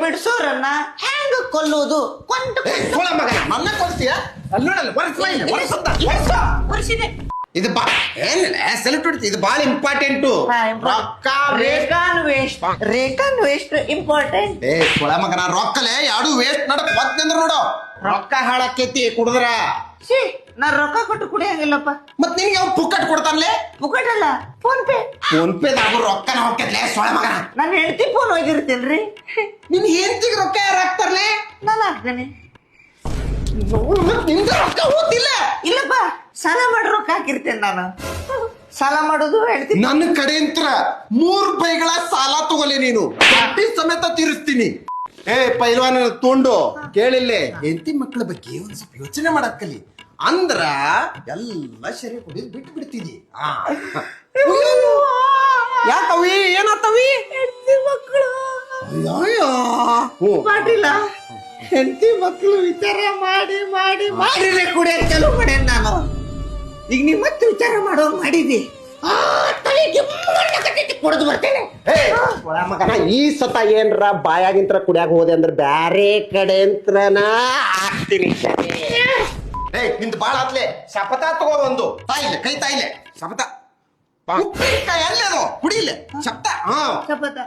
ಬಿಡಿಸೋರನ್ನ ಹೆಂಗ ಕೊಲ್ಲೋದು ನನ್ನ ಕೊಲ್ತೀಯ ಅಲ್ಲಿ ನೋಡಲ್ಲ ವರ್ಷಿದೆ ಇದು ಏನಿಲ್ಲ ಸೆಲ್ಯೂಟ್ ಹೊಡಿತಿ ಇದು ಬಾಳ ಇಂಪಾರ್ಟೆಂಟು ರೊಕ್ಕ ರೇಖಾನ್ ವೇಸ್ಟ್ ಇಂಪಾರ್ಟೆಂಟ್ ಕೊಳ ಮಗನ ರೊಕ್ಕಲೆ ಯಾರು ವೇಸ್ಟ್ ನಡಕ್ ಬಂದ್ರ ನೋಡು ರೊಕ್ಕ ಹಾಳಾಕೇತಿ ಕುಡಿದ್ರ ನಾ ರೊಕ್ಕ ಕೊಟ್ಟು ಕುಡಿಯಂಗಿಲ್ಲಪ್ಪ ಮತ್ ನಿನ್ಗೆ ಅವ್ನು ಪುಕ್ಕಟ್ ಕೊಡ್ತಾನಲೆ ಪುಕ್ಕಟ್ ಅಲ್ಲ ಫೋನ್ ಪೇ ದಾಗು ರೊಕ್ಕನ ಹೋಗ್ತೈತ್ಲೆ ಸೊಳ ಮಗನ ನನ್ನ ಹೆಂಡತಿ ಫೋನ್ ಹೋಗಿರ್ತೇನ್ರಿ ನಿನ್ ಹೆಂಡತಿಗೆ ರೊಕ್ಕ ಯಾರು ಹಾಕ್ತಾರಲೆ ನಾನು ಹಾಕ್ತೇನೆ ನಿಮ್ಗೆ ರೊಕ್ಕ ಹೋಗ್ತಿಲ್ಲ ಇಲ್ಲಪ್ಪ ಸಾಲ ಮಾಡಿ ರೊಕ್ಕ ಹಾಕಿರ್ತೇನೆ ನಾನು ಸಾಲ ಮಾಡೋದು ಹೇಳ್ತೀನಿ ನನ್ನ ಕಡೆಯಿಂದ 3 ಬೈಗಳ ಸಾಲ ತಗೊಲೆ ನೀನು ಬಡ್ಡಿ ಸಮೇತ ತೀರಿಸ್ತೀನಿ ಪೈಲ್ವಾನ ತುಂಡು ಕೇಳಿಲ್ಲೆ ಹೆಂಡತಿ ಮಕ್ಕಳ ಬಗ್ಗೆ ಒಂದ್ ಸ್ವಲ್ಪ ಯೋಚನೆ ಮಾಡಕ್ಕಲಿ ಅಂದ್ರ ಎಲ್ಲ ಸರಿ ಕುಡಿದ್ ಬಿಟ್ಟು ಬಿಡ್ತೀನಿ ಯಾಕವಿ ಏನಾತವಿ ಹೆಂಡತಿ ಮಕ್ಕಳು ಮಾಡಿಲ್ಲ ಹೆಂಡತಿ ಮಕ್ಕಳು ವಿಚಾರ ಮಾಡಿ ಮಾಡಿ ಮಾಡಿದ್ರೆ ಕುಡಿಯೋದು ಕೆಲವು ಮಾಡ್ಯಾನ ನಾನು ಈಗ ನೀ ಮತ್ತೆ ವಿಚಾರ ಮಾಡೋ ಮಾಡಿದಿ ಕುಡಿದು ಬರ್ತೇನೆ ಮಗನ ಈ ಸತ ಏನ್ರ ಬಾಯಾಗಿಂತ್ರ ಕುಡಿಯಾಗ ಹೋದೆ ಅಂದ್ರೆ ಬ್ಯಾರೆ ಕಡೆ ಅಂತ್ರನ ಆಗ್ತೀನಿ ನಿಂತ ಬಾಳ ಆತ್ಲೆ ಶಪಥ ತಗೋ ಒಂದು ತಾಯಿಲೆ ಕೈ ತಾಯಿಲೆ ಶಪಥ ಉಪ್ಪಿನಕಾಯಿ ಅಲ್ಲೇದು ಕುಡಿಲೆ ಶಬ್ದ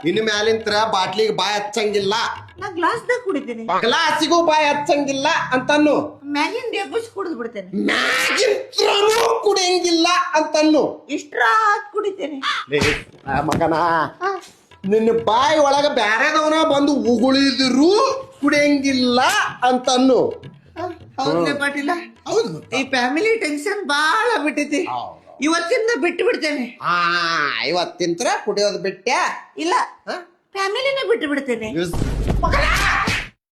ಇನ್ನು ಮ್ಯಾಲಿಂತ್ರ ಬಾಟ್ಲಿಗೆ ಬಾಯ್ ಹಚ್ಚಂಗಿಲ್ಲ ನಾ ಗ್ಲಾಸ್ದಾಗ ಕುಡಿತೀನಿ ಗ್ಲಾಸಿಗೂ ಬಾಯ್ ಹಚ್ಚಂಗಿಲ್ಲ ಅಂತನ್ನು ಮ್ಯಾಗಿಂದ ಎಬ್ಬಸ್ ಕುಡಿದು ಬಿಡ್ತೇನೆ ಮ್ಯಾಗಿಂತ್ರನೂ ಕುಡಿಯಂಗಿಲ್ಲ ಅಂತನ್ನು ಇಷ್ಟ್ರ ಕುಡಿತೇನೆ ಮಗನ ನಿನ್ನ ಬಾಯಿ ಒಳಗ ಬ್ಯಾರೆದವನ ಬಂದು ಉಗುಳಿದ್ರು ಕುಡಿಯಂಗಿಲ್ಲ ಅಂತನ್ನು ಹೌದ್ಲೆ ಪಾಟೀಲ ಹೌದು ಈ ಫ್ಯಾಮಿಲಿ ಟೆನ್ಷನ್ ಬಾಳ ಬಿಟ್ಟೈತಿ ಇವತ್ತಿಂದ ಬಿಟ್ಟು ಬಿಡ್ತೇನೆ ಇವತ್ತಿಂತ್ರ ಕುಡಿಯೋದು ಬಿಟ್ಟೆ ಇಲ್ಲ ಫ್ಯಾಮಿಲಿನ ಬಿಟ್ಟು ಬಿಡ್ತೇನೆ